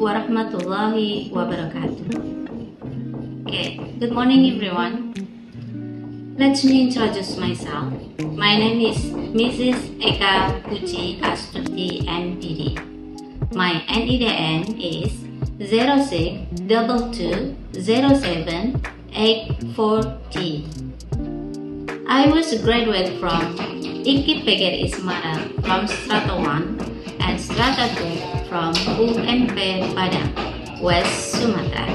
warahmatullahi wabarakatuh. Okay, good morning everyone. Let me introduce myself. My name is Mrs. Eka Puji Astuti MPD. My NIDN is 06220784T. I was a graduate from IKIP PGRI Semarang from Strata 1 and Strata 2 from UMP Padang, West Sumatra.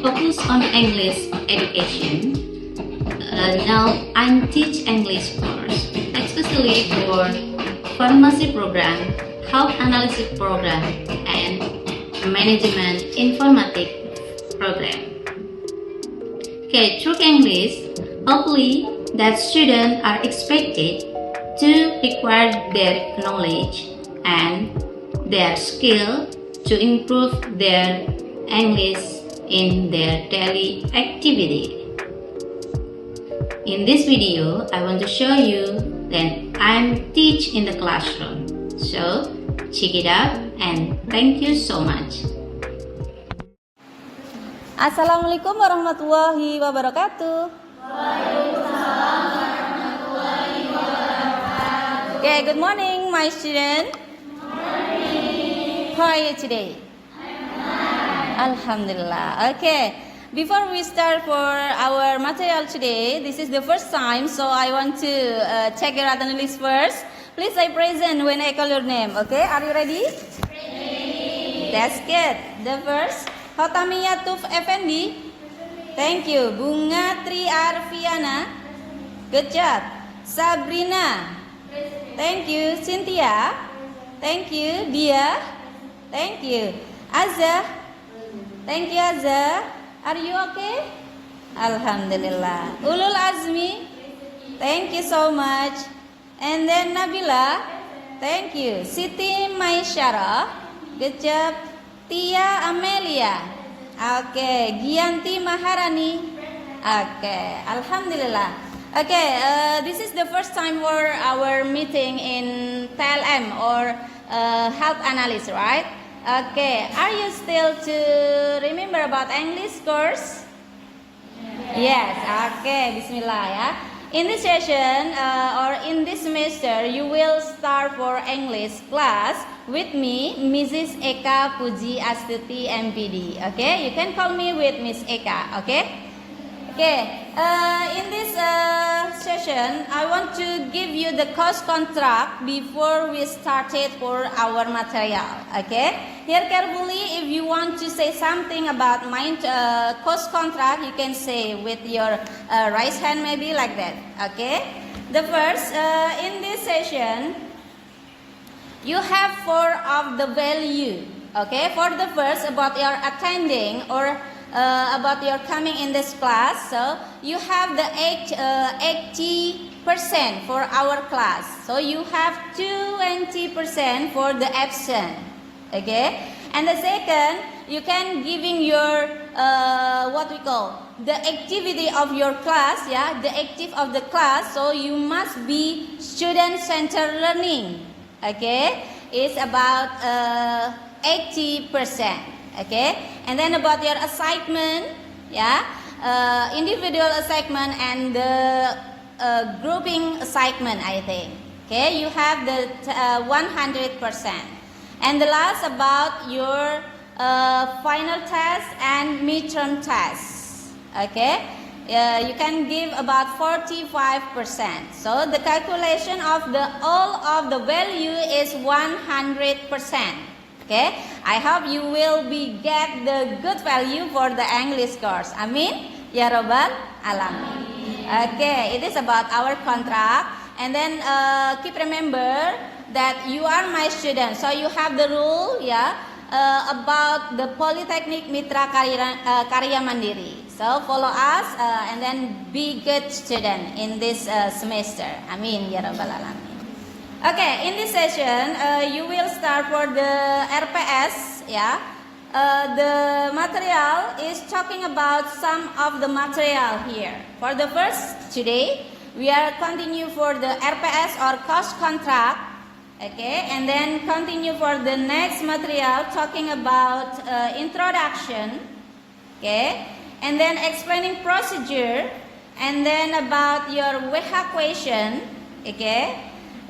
Focus on English education. Now I teach English course, especially for pharmacy program, health analysis program, and management informatics program. Okay, through English, hopefully that students are expected to acquire their knowledge and their skill to improve their English in their daily activity. In this video, I want to show you that I'm teach in the classroom. So, check it out and thank you so much. Assalamualaikum warahmatullahi wabarakatuh. Waalaikumsalam warahmatullahi wabarakatuh. Okay, good morning, my student. Morning. How are you today? Alhamdulillah. Okay, before we start for our material today, this is the first time, so I want to check your attendance first. Please say present when I call your name. Okay, are you ready? Ready. That's good. The first, Hotamiyah Tuf Effendi. Thank you. Bunga Tri Arfiana. Good job. Sabrina. Thank you. Cynthia. Thank you. Dia. Thank you. Azza. Thank you, Azza. Are you okay? Alhamdulillah. Ulul Azmi. Thank you so much. And then Nabila. Thank you. Siti Maisyara. Good job. Tia Amelia. Okay. Gianti Maharani. Okay. Alhamdulillah. Okay. This is the first time for our meeting in TLM or health analyst, right? Okay. Are you still to remember about English course? Yes. Okay. Bismillah ya. In this session or in this semester, you will start for English class with me, Mrs. Eka Puji Astuti MPD. Okay, you can call me with Miss Eka. Okay. Okay. In this session, I want to give you the course contract before we started for our material. Okay. Here carefully, if you want to say something about my course contract, you can say with your right hand, maybe like that. Okay. The first, in this session, you have 4 of the value. Okay. For the first, about your attending or about your coming in this class, so you have the 80% for our class. So you have 20% for the absent. Okay, and the second, you can giving your what we call the activity of your class, yeah, the active of the class. So you must be student-centered learning. Okay, it's about 80%. Okay, and then about your assignment, yeah, individual assignment and the grouping assignment, I think. Okay, you have the 100%. And the last about your final test and midterm tests. Okay, you can give about 45%. So the calculation of the all of the value is 100%. Okay, I hope you will be get the good value for the English course. Amin ya robbal alamin. Okay, it is about our contract. And then keep remember that you are my student, so you have the rule, yeah, about the Polytechnic Mitra Karya Mandiri. So follow us and then be good student in this semester. Amin ya rabbal alamin. Okay, in this session you will start for the RPS, yeah. The material is talking about some of the material here. For the first today, we are continue for the RPS or cost contract. Okay, and then continue for the next material talking about introduction. Okay, and then explaining procedure, and then about your WH question. Okay,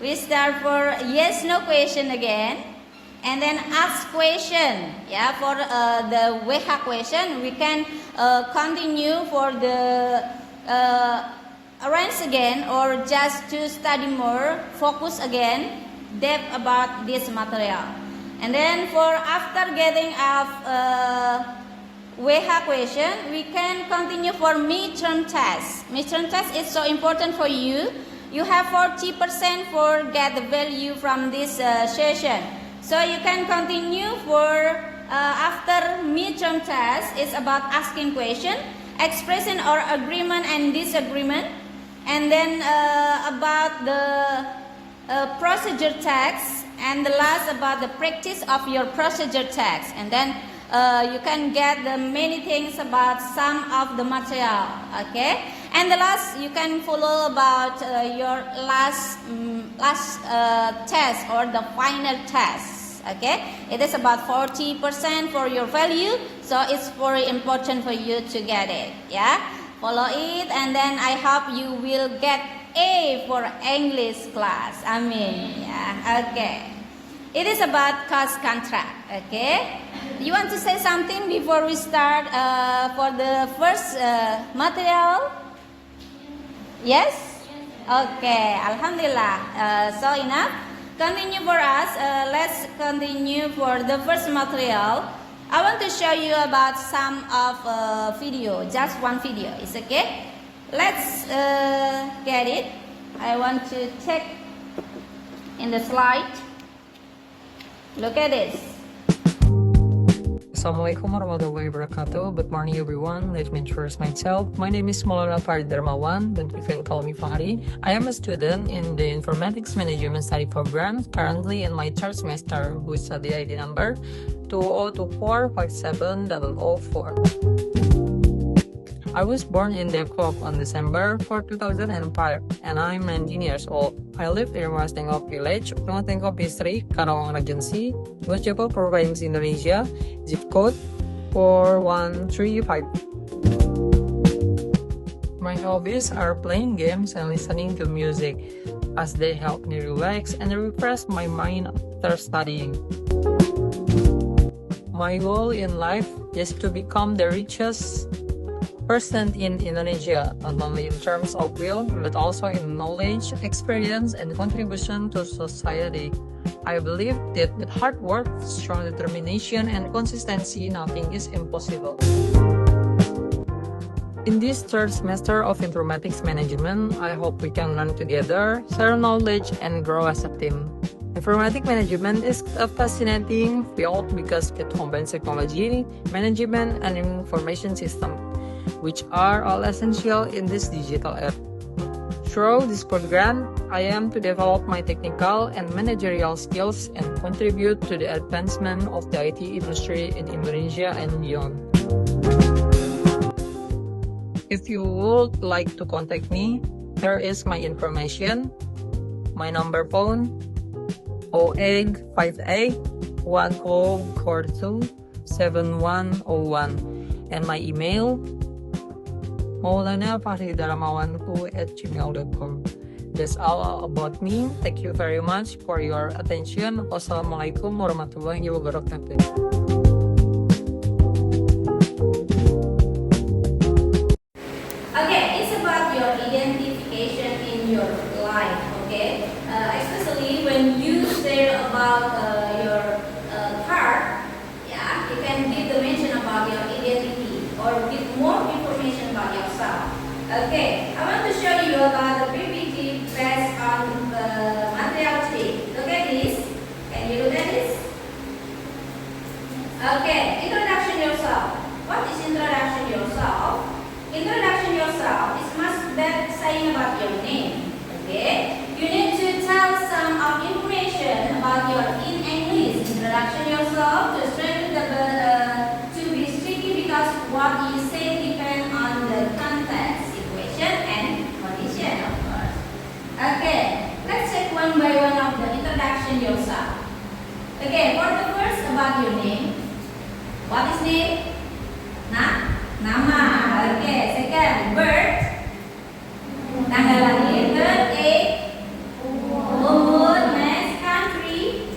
we start for yes no question again, and then ask question. Yeah, for the WH question we can continue for the arrange again, or just to study more, focus again, depth about this material. And then for after getting of WH question, we can continue for midterm test. Midterm test is so important for you. You have 40% for get the value from this session. So you can continue for after midterm test. It's about asking question, expression or agreement and disagreement, and then about the procedure text, and the last about the practice of your procedure text. And then you can get the many things about some of the material. Okay, and the last you can follow about your last test or the final test. Okay, it is about 40% for your value, so it's very important for you to get it. Yeah, follow it, and then I hope you will get A for English class. Amin. Yeah. Okay. It is about cost contract. Okay. You want to say something before we start for the first material? Yes? Okay. Alhamdulillah. So enough. Continue for us. Let's continue for the first material. I want to show you about some of video. Just one video. It's okay? Let's get it. I want to check in the slide. Look at this. Assalamualaikum warahmatullahi wabarakatuh. Good morning everyone. Let me introduce myself. My name is Maulana Farid Darmawan, but you can call me Fahri. I am a student in the Informatics Management Study Program, currently in my third semester with study ID number 2024570004. I was born in Depok on December 4, 2005, and I'm 19 years old. I live in Mas Tengkok Village, Rumah Tengkok District, Karawang Regency, Gunung Jabal, Province, Indonesia, zip code 4135. My hobbies are playing games and listening to music, as they help me relax and refresh my mind after studying. My goal in life is to become the richest person in Indonesia, not only in terms of wealth, but also in knowledge, experience, and contribution to society. I believe that with hard work, strong determination, and consistency, nothing is impossible. In this third semester of Informatics Management, I hope we can learn together, share knowledge, and grow as a team. Informatics Management is a fascinating field because it combines technology, management, and information system, which are all essential in this digital era. Through this program, I am to develop my technical and managerial skills and contribute to the advancement of the IT industry in Indonesia and beyond. If you would like to contact me, here is my information. My number phone 0858 1042 7101, and my email maulanafariddarmawan2@gmail.com. That's all about me. Thank you very much for your attention. Wassalamualaikum warahmatullahi wabarakatuh. Okay, it's about your identification in your life. Okay, especially when you share about your card. Yeah, you can give the mention about your identity or give more information about yourself. Okay, I want to show you about the PPT based on the material sheet. Look at this. Can you look at this? Okay, introduction yourself. What is introduction yourself? Introduction yourself is much that saying about your name. Okay, you need to tell some of information about your in English. Introduction yourself to strengthen the to be tricky because what you say depends on the context, situation, and condition, of course. Okay, let's check one by one of the introduction yourself. first about your name. What is name? Nama. Okay. Second, birth. Tanggal lahir. Third, age. Umur. Next, country.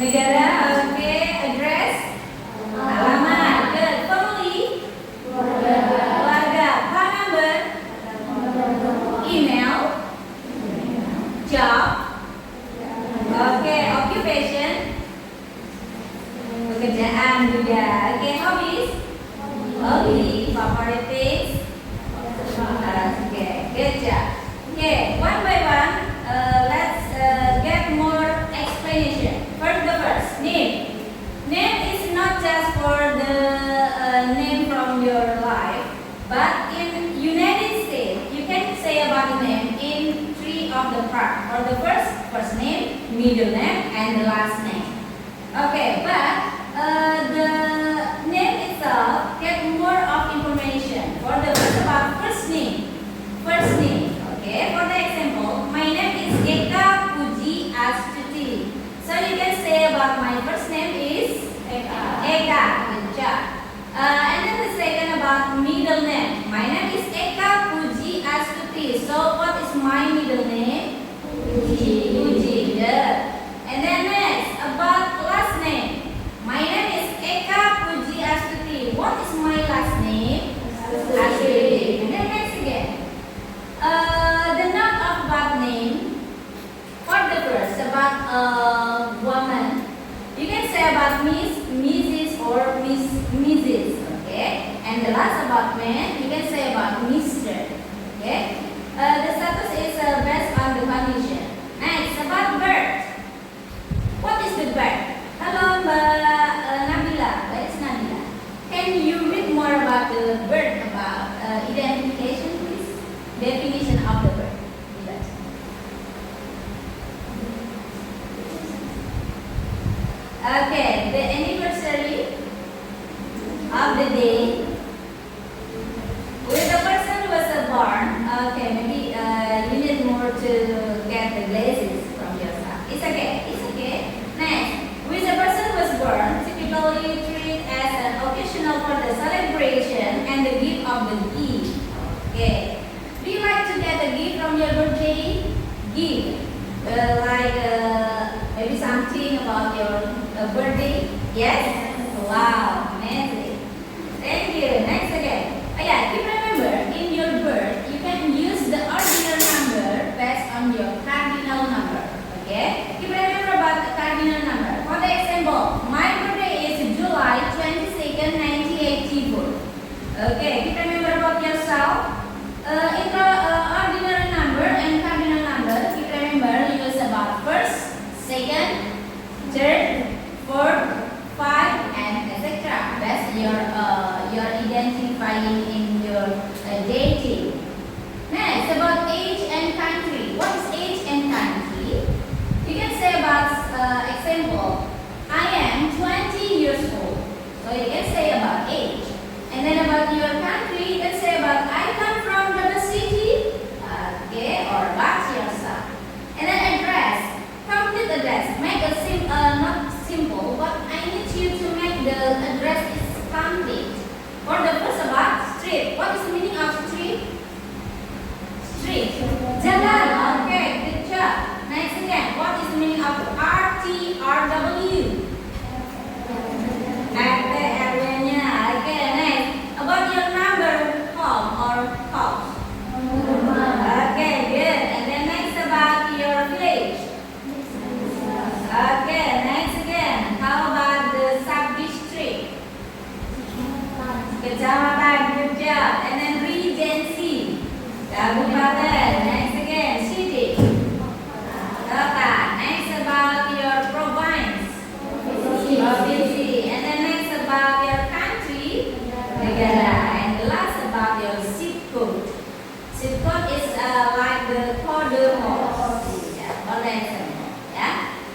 Negara. Okay. Address. Alamat. Good. Family. Keluarga. Phone number. Email. Job. Okay. Occupation. Pekerjaan juga. Okay. Hobbies. Hobby. Favorite things. Okay. Good job. Okay. One by one, let's get more explanation. First, name. Name is not just for the name from your life, but in United States, you can say about the name in three of the parts. For the first name, middle name, and the last name. Okay, but the name itself get more of information. For the first about first name. Okay, for the example, my name is Eka Puji Astuti. So you can say about my first name is Eka. Good job. And then the second about middle name. My name is Eka Puji Astuti. So what is my middle name? Puji. Good. And then next about last name. My name is Eka Puji Astuti. What is my last name? Astuti. And then next again. The note of about name. For the first about woman, you can say about Miss, Mrs. or Mrs. Okay. And the last about man, you can say about Mr. Okay. The status is based on the condition. Next about birth. What is the birth? Hello, Nabila. Where is Nabila? Can you read more about the birth, about identification, please? Definition of the birth. Okay, the anniversary of the day when the person was born. Okay, maybe you need more to get the glasses from yourself. It's okay. Next, when the person was born, typically treated as an occasional for the celebration and the gift of the gift. Okay, do you like to get a gift from your birthday? Gift, maybe something about your birthday? Yes? Wow, amazing. Thank you. Next again. Yeah, keep remember, in your birth, you can use the ordinal number based on your cardinal number. Okay? Keep remember about the cardinal number. For the example, my birthday is July 22nd, 1984. Okay, keep remember about yourself. In the ordinary number and cardinal number, keep remember, use about first, second, third, fourth, five, and etc. That's your identifying in your dating. Next, about age and country. What is age and country? You can say about example, I am 20 years old. So you can say about age. And then about your country, you can say about I come from the city, okay, or about yourself. And then address, complete address. Make a not simple, but I need you to make the address is complete. For the first about street. What is the meaning of street? Street. Jalan. Okay, good job. Next again, what is the meaning of RTRW? RW-nya. Okay, next. About your number, home or house. Okay, good. And then next about your village. Okay, next again. How about the sub-district? Kecamatan, good job. And then regency. Kabupaten. Next again, city. Kota. Next about your province. Provinsi. And then next about your country. Negara. And the last about your zip code. Zip code is like the code post. Yeah.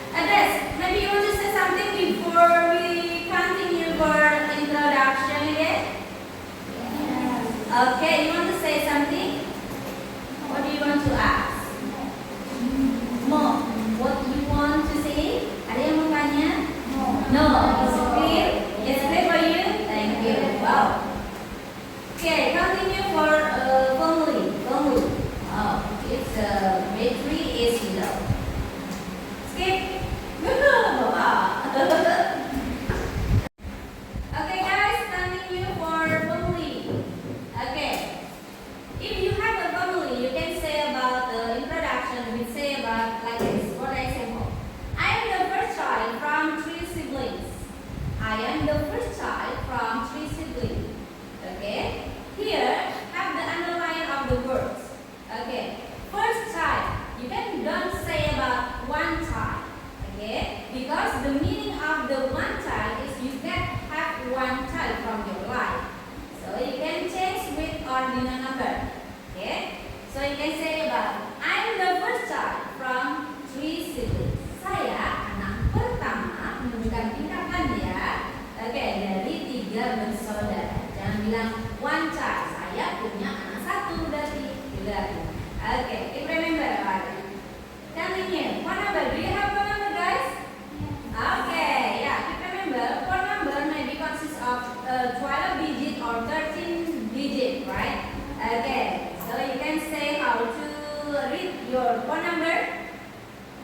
Address. Maybe you want to say something before we continue for introduction again? Okay, you want to say something? No, it's clear. It's clear for you. Thank you. Wow. Okay, continue for family. Family. Oh, it's grade 3 is below. Skip. Okay, guys, continue for family. Okay. If you have a family, you can say about the introduction. We say about like this. For example, I am the first child from 3 siblings. I am the first child from 3 siblings. Okay. Here, have the underline of the words. Okay. First child. You can don't say about one child. Okay. Because the meaning of the one child is you can have one child from your life. So you can change with ordinal number. Okay. So you can say about I'm the first child from 3 siblings. Saya anak pertama, menunjukkan tingkatan ya. Oke, dari 3 bersaudara. Jangan bilang one child. Saya punya anak 1 dari 3. Oke, keep remember about it. Continue. Phone number. Do you have phone number, guys? Okay, yeah. Keep remember. Phone number maybe consists of 12 digit or 13 digit, right? Okay. So you can say how to read your phone number.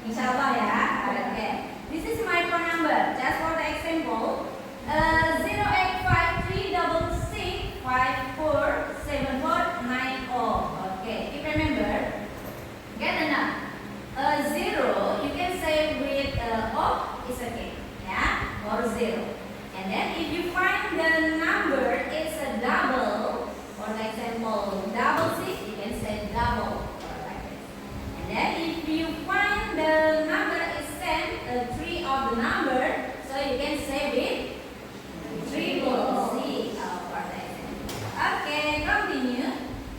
Inshallah ya. Okay. This is my phone number. Just for the example, 085366547490. Okay. Keep remember. Get enough. 0 you can say with O is okay. Yeah. Or 0. And then if you find the number is a double. For example, double 6, you can say double, or like this. And then if you find the number is same, 3 of the number, so you can say with triple C, for example. Okay, continue.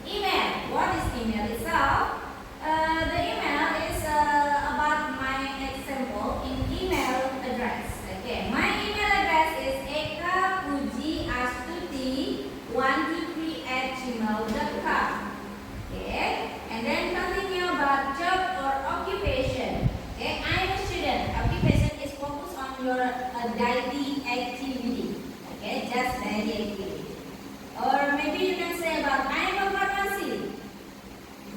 Email. What is email itself? The email is about my example in email address. Okay, my email address is ekapujiastuti123@gmail.com. Okay, and then continue about job or occupation. Okay, I'm a student. Occupation is focused on your daily activity. Okay, just daily activity. Or maybe you can say about I'm a pharmacy.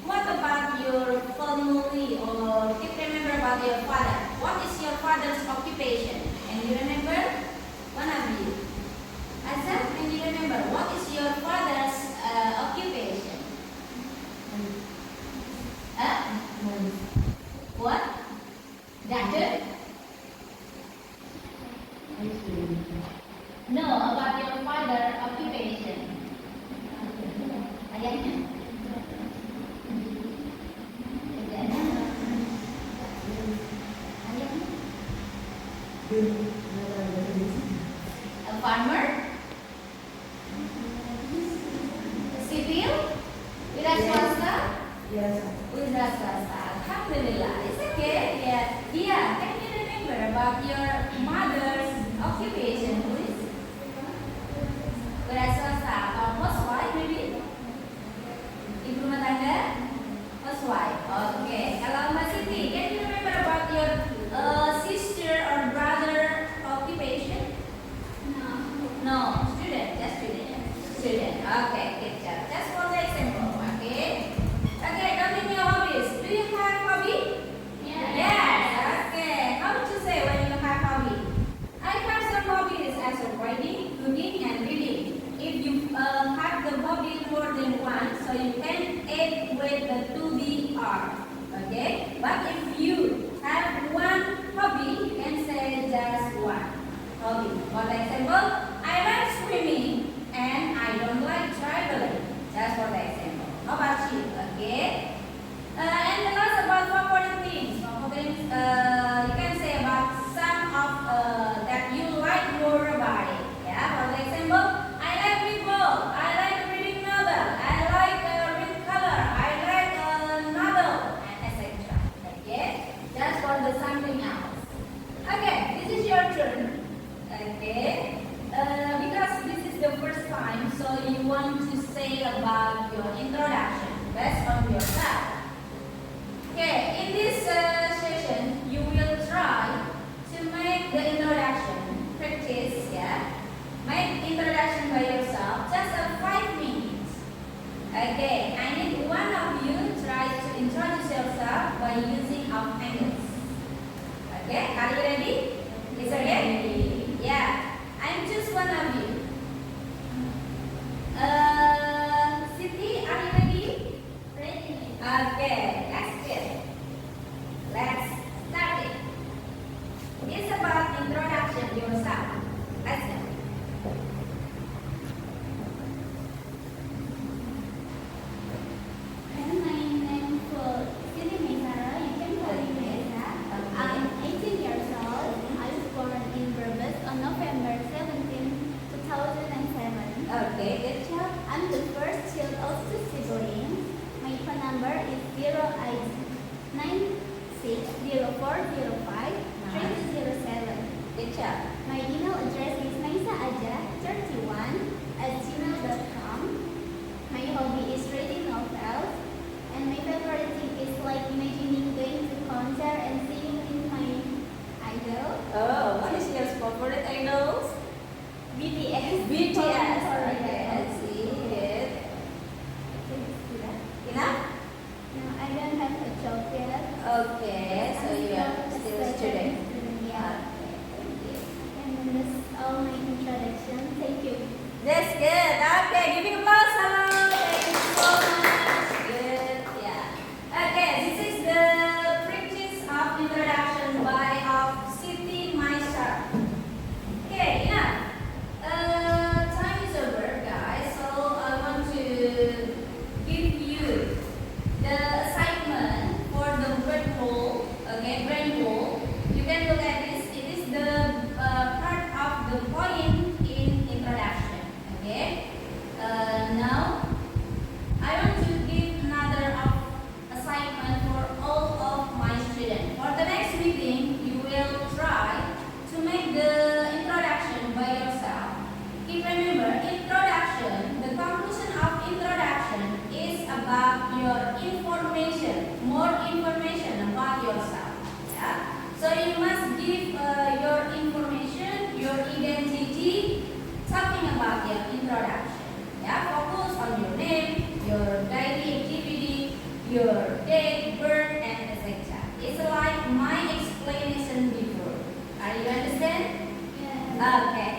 What about your family? Or keep remember about your father. What is your father's occupation? Can you remember? One of you. Azam, can you remember? What is your father's occupation? What? Doctor? No, about your father occupation. Ayahnya? Ayahnya? A farmer? Sipil? Wira swasta? Wira swasta. Alhamdulillah. It's okay. Yeah. Can you remember about your mother's occupation, please? Wira swasta or housewife maybe? Ibu rumah tangga? Housewife. Okay. Kalau Mbak Siti, can you remember about your sister or brother occupation? No. Student. Just student. Student. Okay. Good job. Just for the example. Okay. Okay. Continue hobbies. Do you have hobby? Yes. Okay. How to say when you have hobby? I have some hobbies as writing, cooking, and reading. If you have the hobby more than one, so you can add with the 2BR. Okay. But if you have one hobby, you can say just one hobby. For example, I like swimming and I don't like traveling. Just for the example. How about you? Okay. And the last about favorite things. You can say about some of that you like more about it. Yeah. For example, I like football. I like reading novel. I like read color. I like novel, and etc. Okay. Just for the something else. Okay. This is your turn. Okay. Because this is the first time, so you want to say about your introduction based on yourself. Okay, in this session, you will try to make the introduction Nisha. My email address is naisaaja31@gmail.com. My hobby is reading novels, and my favorite thing is like imagining going to concert and singing in my idol. Oh, what is your favorite idols? BTS. BTS. Korea. Okay, let's see it. Enough? No, I don't have a job yet. Okay, so you are still a student. Yeah. Okay, thank you. And that's all my introduction. Thank you. That's good. Okay, giving applause. Hello. Thank you so much. Good. Yeah. Okay, this is the practice of introduction by Siti Maisha. Okay, enough. Time is over, guys. So I want to give you the assignment for the brain hole. Okay, brain hole. You can look at this. It is the part of the point in introduction. Okay. Now I want to give another assignment for all of my students. For the next meeting, you will try to make the introduction by yourself. Keep remember, introduction, the conclusion of introduction is about your information, more information about yourself. Yeah? So you must give your information, your identity, talking about your introduction. Yeah? Focus on your name, your daily activity, your date, birth, and etc. It's like my explanation before. Are you understand? Yeah. Okay.